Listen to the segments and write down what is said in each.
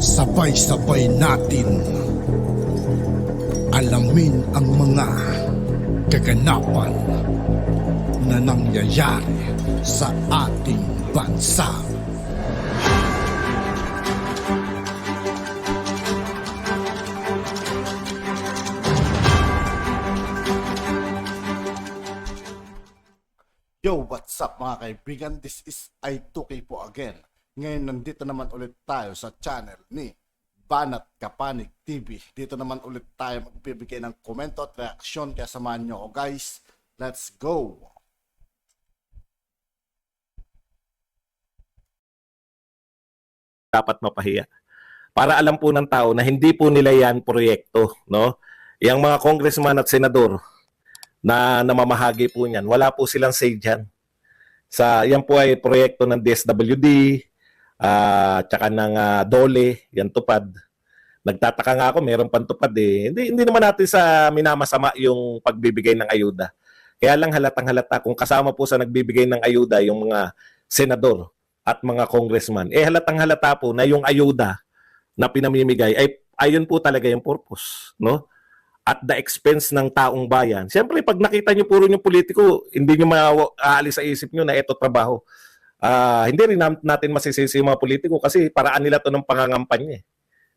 Sabay-sabay natin alamin ang mga kaganapan na nangyayari sa ating bansa. Yo, what's up mga kaibigan? This is I2K po again. Ngayon nandito naman ulit tayo sa channel ni Banat Kapanig TV. Dito naman ulit tayo magbibigay ng komento at reaksyon. Kaya samahan nyo ako guys. Let's go! Dapat mapahiya. Para alam po ng tao na hindi po nila yan proyekto, no? Yang mga congressman at senador na namamahagi po niyan, wala po silang say dyan. Yan po ay proyekto ng DSWD, tsaka ng DOLE, yan tupad. Nagtataka nga ako, meron pang tupad eh. Hindi naman natin sa minamasama yung pagbibigay ng ayuda. Kaya lang halatang halata kung kasama po sa nagbibigay ng ayuda yung mga senador at mga congressman. Halatang halata po na yung ayuda na pinamimigay ay ayun po talaga yung purpose, no? At the expense ng taong bayan. Siyempre, pag nakita nyo puro yung politiko, hindi nyo maaalis sa isip nyo na ito trabaho. Hindi rin natin masisisi yung mga politiko kasi paraan nila to ng pangangampanya.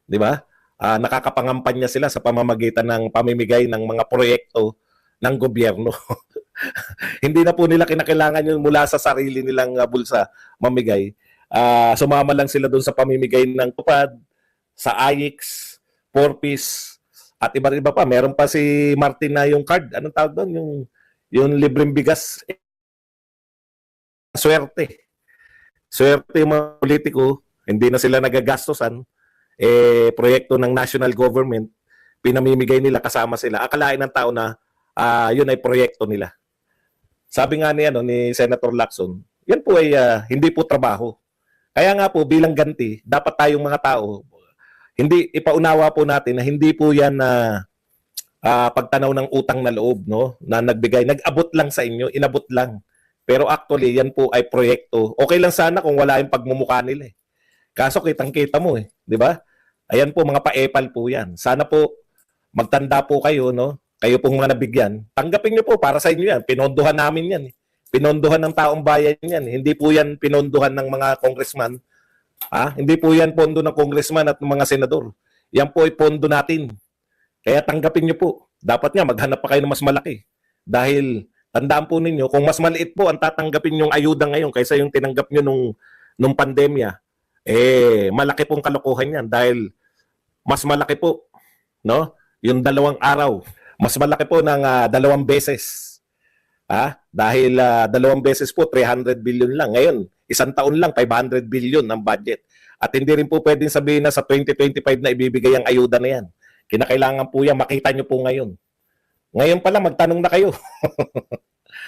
Di ba? Nakakapangampanya sila sa pamamagitan ng pamimigay ng mga proyekto ng gobyerno. Hindi na po nila kinakailangan yun mula sa sarili nilang bulsa mamigay. Sumama lang sila doon sa pamimigay ng tupad, sa AIX, 4-piece, at iba-iba pa. Meron pa si Martin na yung card. Anong tawag doon? Yung libreng bigas. Swerte. Swerte yung mga politiko. Hindi na sila nagagastosan. Proyekto ng national government, pinamimigay nila, kasama sila. Akalain ng tao na yun ay proyekto nila. Sabi nga ni Senator Lacson, yan po ay hindi po trabaho. Kaya nga po bilang ganti, dapat tayong mga tao, hindi ipaunawa po natin na hindi po yan pagtanaw ng utang na loob, no? Na nagbigay, nag-abot lang sa inyo, inabot lang. Pero actually, yan po ay proyekto. Okay lang sana kung wala yung pagmumukha nila. Kaso kitang-kita mo di ba? Ayan po, mga pa-epal po yan. Sana po magtanda po kayo, no? Kayo pong mga nabigyan. Tanggapin niyo po, para sa inyo yan. Pinondohan namin yan. Pinondohan ng taong bayan yan. Hindi po yan pinondohan ng mga congressman. Hindi po yan pondo ng congressman at ng mga senador. Yan po ay pondo natin. Kaya tanggapin niyo po. Dapat nga maghanap pa kayo ng mas malaki. Dahil tandaan po ninyo, kung mas maliit po ang tatanggapin yung ayuda ngayon kaysa yung tinanggap niyo nung pandemya, malaki pong kalokohan yan. Dahil mas malaki po, no? Yung 2 araw, mas malaki po ng 2 beses. Dahil 2 beses po, 300 billion lang. Ngayon, isang taon lang, 500 billion ang budget. At hindi rin po pwedeng sabihin na sa 2025 na ibibigay ang ayuda na yan. Kinakailangan po yan, makita nyo po ngayon. Ngayon pala, magtanong na kayo.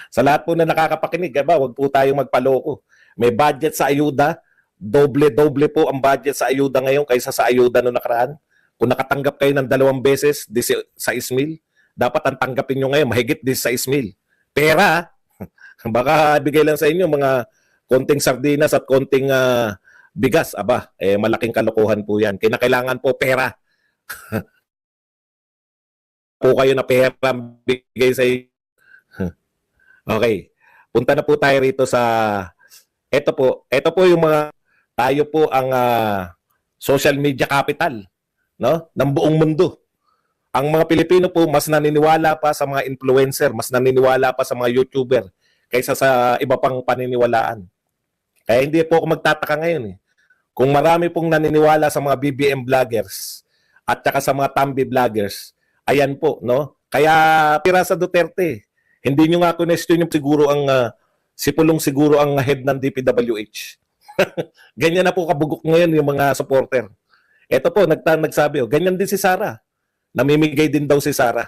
Sa lahat po na nakakapakinig, wag po tayong magpaloko. May budget sa ayuda, doble-doble po ang budget sa ayuda ngayon kaysa sa ayuda noong nakaraan. Kung nakatanggap kayo ng 2 beses, 16,000, dapat ang tanggapin nyo ngayon, mahigit 16,000. Pera, baka bigay lang sa inyo mga konting sardinas at konting bigas. Malaking kalokohan po yan. Kinakailangan po pera. Po kayo na pera bigay sa inyo. Okay, punta na po tayo rito sa ito po yung mga tayo po ang social media capital, no, ng buong mundo. Ang mga Pilipino po mas naniniwala pa sa mga influencer, mas naniniwala pa sa mga YouTuber kaysa sa iba pang paniniwalaan. Kaya hindi po ako magtataka ngayon kung marami pong naniniwala sa mga BBM vloggers at saka sa mga Tambi vloggers. Ayan po, no? Kaya pira sa Duterte. Hindi nyo nga question yung siguro si Pulong siguro ang head ng DPWH. Ganyan na po kabugok ngayon yung mga supporter. Ito po, nagsabi, ganyan din si Sara. Namimigay din daw si Sara.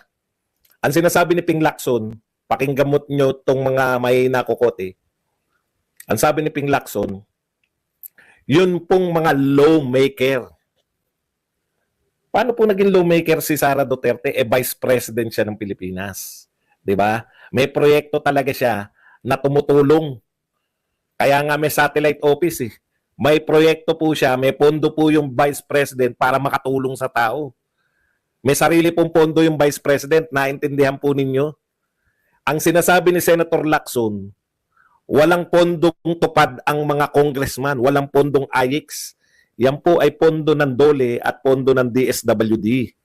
Ang sinasabi ni Ping Lacson, pakinggamot nyo itong mga may nakukote. Ang sabi ni Ping Lacson, yun pong mga lawmaker. Paano po naging lawmaker si Sara Duterte? Vice President siya ng Pilipinas. 'Di ba? May proyekto talaga siya na tumutulong. Kaya nga may satellite office May proyekto po siya, may pondo po yung Vice President para makatulong sa tao. May sarili pong pondo yung Vice President, naintindihan po ninyo. Ang sinasabi ni Senator Lacson, walang pondong tupad ang mga congressman, walang pondong AIX. Yan po ay pondo ng DOLE at pondo ng DSWD.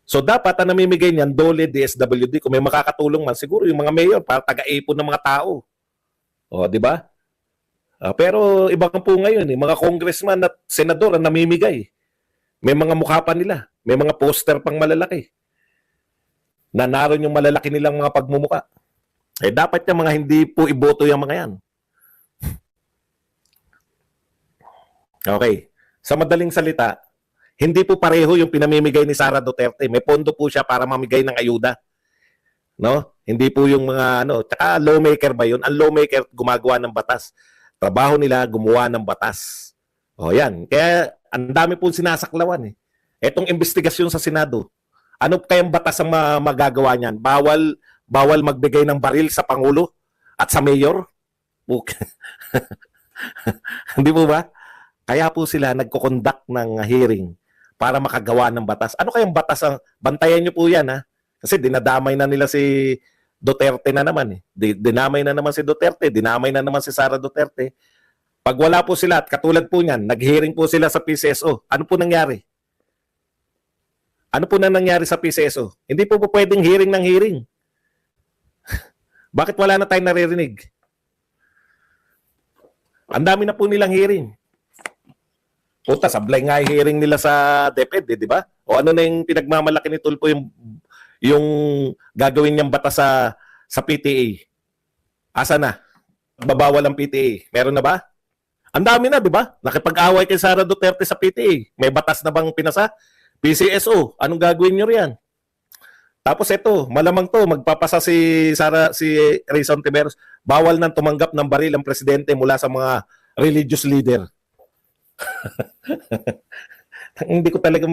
So dapat ang namimigay niyan, DOLE, DSWD, kung may makakatulong man, siguro yung mga mayor para taga-ipon ng mga tao. O, di ba? Pero iba po ngayon, mga congressman at senador ang namimigay. May mga mukha pa nila. May mga poster pang malalaki. Na naroon yung malalaki nilang mga pagmumuka. Dapat yung mga hindi po iboto yung mga yan. Okay. Sa madaling salita, hindi po pareho yung pinamimigay ni Sara Duterte. May pondo po siya para mamigay ng ayuda. No? Hindi po yung mga tsaka lawmaker ba yun? Ang lawmaker gumagawa ng batas. Trabaho nila gumawa ng batas. O yan. Kaya ang dami po sinasaklawan eh. Etong investigasyon sa Senado, ano kayang batas ang magagawa niyan? Bawal magbigay ng baril sa Pangulo at sa Mayor? Hindi po ba? Kaya po sila nagko-conduct ng hearing para makagawa ng batas. Ano kayang batas ang bantayan niyo po yan ha? Kasi dinadamay na nila si Duterte na naman eh. Dinamay na naman si Duterte, dinamay na naman si Sara Duterte. Pag wala po sila at katulad po niyan, nag-hearing po sila sa PCSO. Ano po nangyari? Ano po na nangyari sa PCSO? Hindi po pwedeng hearing ng hearing. Bakit wala na tayong naririnig? Ang dami na po nilang hearing. Puta, sablay nga yung hearing nila sa DepEd, di ba? O ano na yung pinagmamalaki ni Tulfo yung gagawin niyang bata sa PTA? Asa na? Babawal ang PTA. Meron na ba? Ang dami na, di ba? Nakipag-away kay Sara Duterte sa PTA. May batas na bang pinasa? PCSO, anong gagawin nyo riyan? Tapos ito, malamang to, magpapasa si Rayson Tiveros, bawal nang tumanggap ng baril ang presidente mula sa mga religious leader. Hindi ko talaga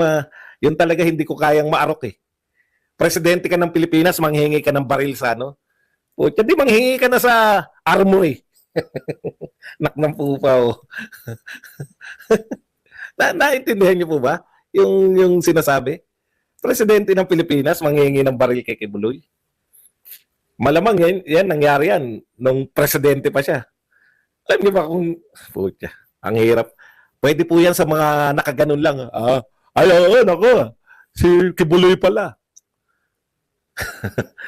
yun talaga hindi ko kayang maarok eh. Presidente ka ng Pilipinas, manghingi ka ng baril sa o hindi manghingi ka na sa armo eh. Nak ng pupa oh. Naintindihan niyo po ba? Yung sinasabi, presidente ng Pilipinas manghihingi ng baril kay Kibuloy. Malamang yan nangyari yan nung presidente pa siya. Alam niyo ba kung putya, ang hirap. Pwede po yan sa mga nakaganon lang. Nako. Si Kibuloy pala.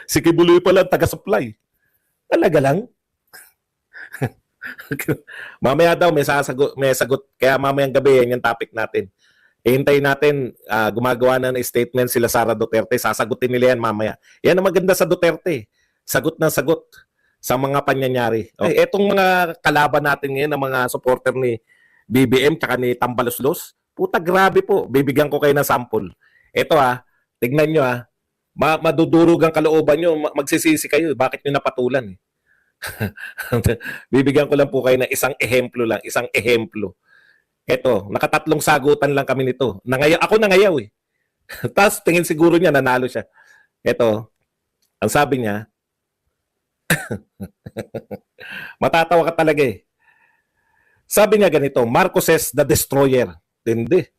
Si Kibuloy pala taga-supply. Talaga lang. Mamaya daw may sagot. Kaya mamayang gabi yan yung topic natin. Hintayin natin, gumagawa na ng statement sila Sara Duterte. Sasagutin nila yan mamaya. Yan ang maganda sa Duterte. Sagot na sagot sa mga panyanyari. Okay, etong mga kalaban natin ngayon, ang mga supporter ni BBM tsaka ni Tambaloslos, puta grabe po. Bibigyan ko kayo ng sample. Ito tignan nyo madudurog ang kalooban nyo. Magsisisi kayo. Bakit nyo napatulan? Bibigyan ko lang po kayo ng isang ehemplo. Eto, nakatatlong sagutan lang kami nito. Ako nangayaw eh. Tapos tingin siguro niya nanalo siya. Eto, ang sabi niya, matatawa ka talaga eh. Sabi niya ganito, Marcoses the Destroyer. Hindi.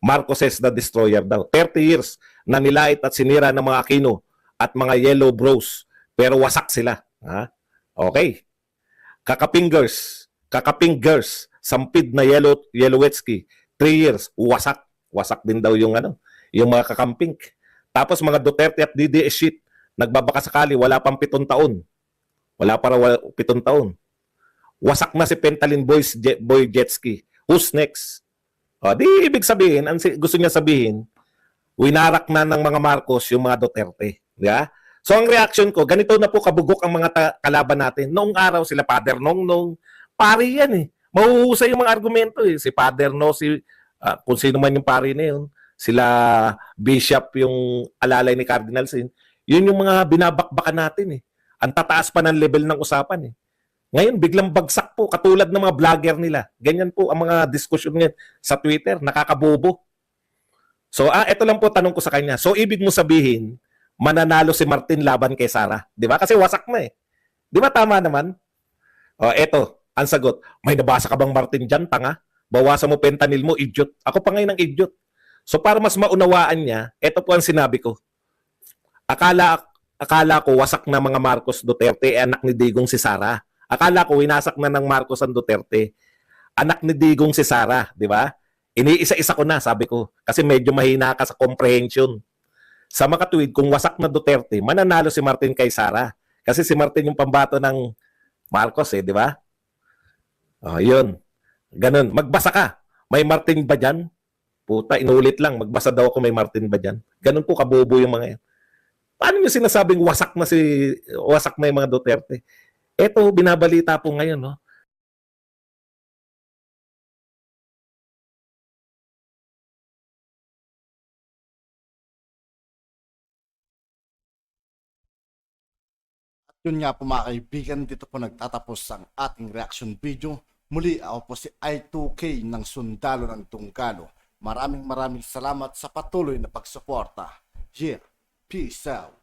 Marcoses the Destroyer daw. 30 years na nilait at sinira ng mga Aquino at mga Yellow Bros. Pero wasak sila. Okay. Kakapingers. Sampid na Yellowetsky, 3 years, wasak din daw yung mga kakamping. Tapos mga Duterte at DDS shit, nagbabaka sakali, wala pang 7 taon. Wala para 7 taon. Wasak na si Pentalin Boy Jetski. Who's next? Di ibig sabihin, gusto niya sabihin, winarak na ng mga Marcos yung mga Duterte. Yeah? So ang reaction ko, ganito na po kabugok ang mga kalaban natin. Noong araw sila Father Nongnong, pari yan eh. Mahuhusay yung mga argumento eh. Si Father No, kung sino man yung pari na yun, sila Bishop yung alalay ni Cardinal Sin, yun yung mga binabakbakan natin eh. Ang tataas pa ng level ng usapan eh. Ngayon, biglang bagsak po, katulad ng mga vlogger nila. Ganyan po ang mga diskusyon ngayon sa Twitter, nakakabobo. So, ito lang po tanong ko sa kanya. So, ibig mo sabihin, mananalo si Martin laban kay Sara. Di ba? Kasi wasak na eh. Di ba tama naman? Eto. Ang sagot, may nabasa ka bang Martin dyan, tanga? Bawasan mo fentanyl mo, idiot. Ako pa ngayon ang idiot. So para mas maunawaan niya, ito po ang sinabi ko. Akala ko wasak na mga Marcos Duterte, anak ni Digong si Sara. Akala ko winasak na ng Marcos ang Duterte. Anak ni Digong si Sara, di ba? Iniisa-isa ko na, sabi ko. Kasi medyo mahina ka sa comprehension. Sa makatuwid, kung wasak na Duterte, mananalo si Martin kay Sara. Kasi si Martin yung pambato ng Marcos di ba? Yun. Ganun. Magbasa ka. May Martin ba dyan? Puta, inulit lang. Magbasa daw ako may Martin ba dyan? Ganun po kabobo yung mga yan. Paano nyo sinasabing wasak na yung mga Duterte? Eto, binabalita po ngayon, no? Yun nga po mga kaibigan, dito po nagtatapos ang ating reaction video. Muli ako po si I2K ng Sundalo ng Tunggalo. Maraming salamat sa patuloy na pagsuporta. Yeah, peace out.